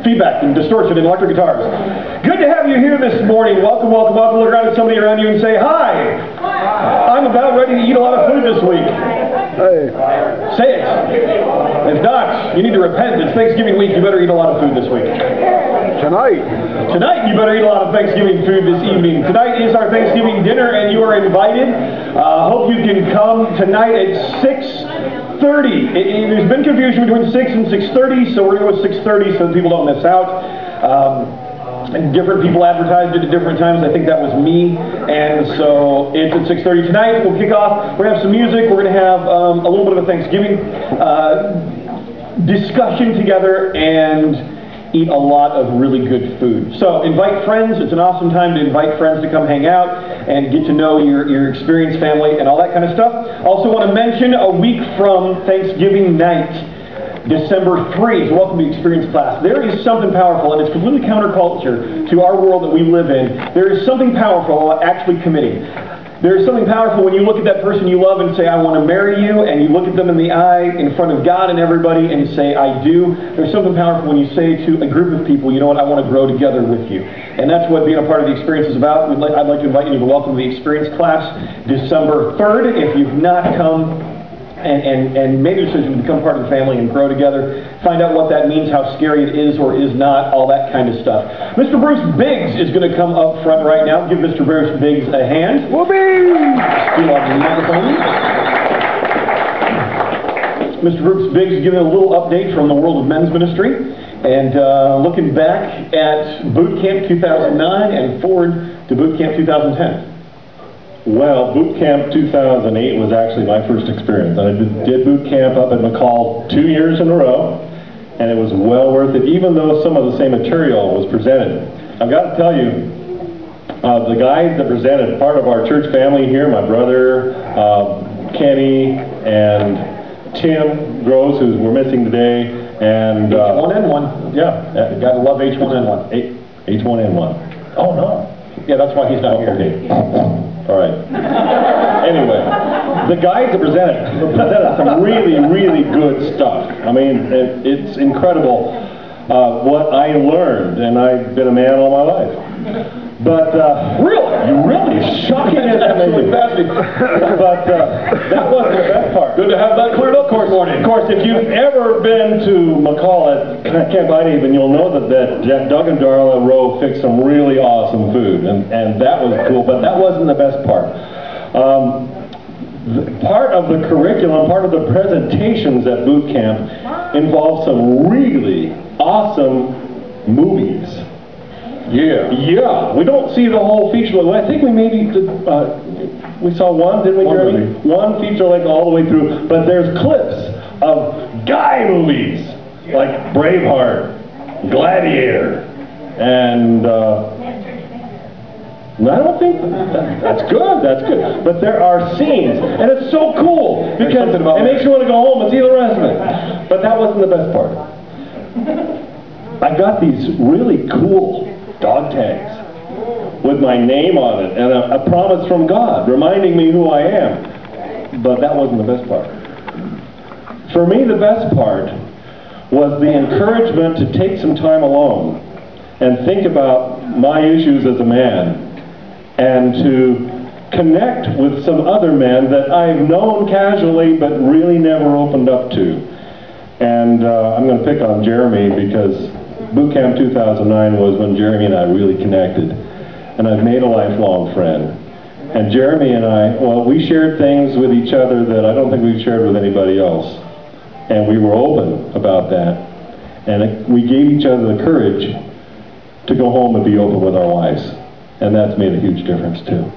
Feedback and distortion in electric guitars. Good to have you here this morning. Welcome, welcome, welcome. Look around at somebody around you and say, hi. I'm about ready to eat a lot of food this week. Hey. Say it. If not, you need to repent. It's Thanksgiving week. You better eat a lot of food this week. Tonight, you better eat a lot of Thanksgiving food this evening. Tonight is our Thanksgiving dinner, and you are invited. Hope you can come tonight at 6:30. There's been confusion between 6 and 6:30, so we're going to go 6:30 so that people don't miss out. And different people advertised it at different times. I think that was me. And so it's at 6:30 tonight. We'll kick off. We're going to have some music. We're going to have a little bit of a Thanksgiving discussion together and eat a lot of really good food. So invite friends. It's an awesome time to invite friends to come hang out and get to know your experienced family and all that kind of stuff. Also want to mention a week from Thanksgiving night, December 3 is Welcome to Experience class. There is something powerful, and it's completely counterculture to our world that we live in. There is something powerful about actually committing. There is something powerful when you look at that person you love and say, I want to marry you, and you look at them in the eye in front of God and everybody and say, I do. There's something powerful when you say to a group of people, you know what, I want to grow together with you. And that's what being a part of the experience is about. I'd like to invite you to Welcome to the Experience class, December 3rd. If you've not come and made a decision to become part of the family and grow together, find out what that means, how scary it is or is not, all that kind of stuff. Mr. Bruce Biggs is going to come up front right now. Give Mr. Bruce Biggs a hand. Whoopee! Mr. Bruce Biggs is giving a little update from the world of men's ministry and looking back at Boot Camp 2009 and forward to Boot Camp 2010. Well, Boot Camp 2008 was actually my first experience. I did Boot Camp up at McCall 2 years in a row, and it was well worth it, even though some of the same material was presented. I've got to tell you, the guys that presented, part of our church family here, my brother, Kenny, and Tim Gross, who we're missing today, and... H1N1. Yeah. You gotta love H1N1. H1N1. Oh, no. Yeah, that's why he's not here. Okay. All right. Anyway, the guys that presented some really, really good stuff. I mean, it's incredible what I learned, and I've been a man all my life. But really shocking and amazing. But that wasn't the best part. Good to have that cleared up this morning. Of course, if you've ever been to McCall at Camp Idehaven, you'll know that Doug and Darla Rowe fixed some really awesome food, and that was cool, but that wasn't the best part. Part of the curriculum, part of the presentations at boot camp involved some really awesome movies. Yeah. We don't see the whole feature length. I think we maybe we saw one, didn't we, Jeremy? One feature length all the way through. But there's clips of guy movies like Braveheart, Gladiator, and I don't think that's good. That's good. But there are scenes, and it's so cool because it makes you want to go home and see the rest of it. But that wasn't the best part. I got these really cool dog tags with my name on it and a promise from God reminding me who I am. But that wasn't the best part. For me, the best part was the encouragement to take some time alone and think about my issues as a man and to connect with some other men that I've known casually but really never opened up to. And I'm going to pick on Jeremy because Boot Camp 2009 was when Jeremy and I really connected, and I've made a lifelong friend. And Jeremy and I, well, we shared things with each other that I don't think we've shared with anybody else, and we were open about that, and we gave each other the courage to go home and be open with our wives, and that's made a huge difference too.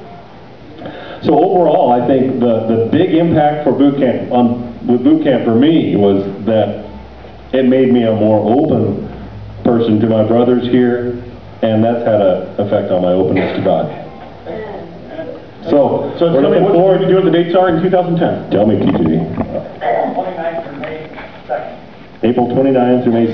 So overall, I think the big impact for boot camp with boot camp for me was that it made me a more open person to my brothers here, and that's had an effect on my openness to God. So we're looking forward to doing the dates are in 2010. Tell me, TJ. April 29th through May 2nd. April 29th through May 2nd.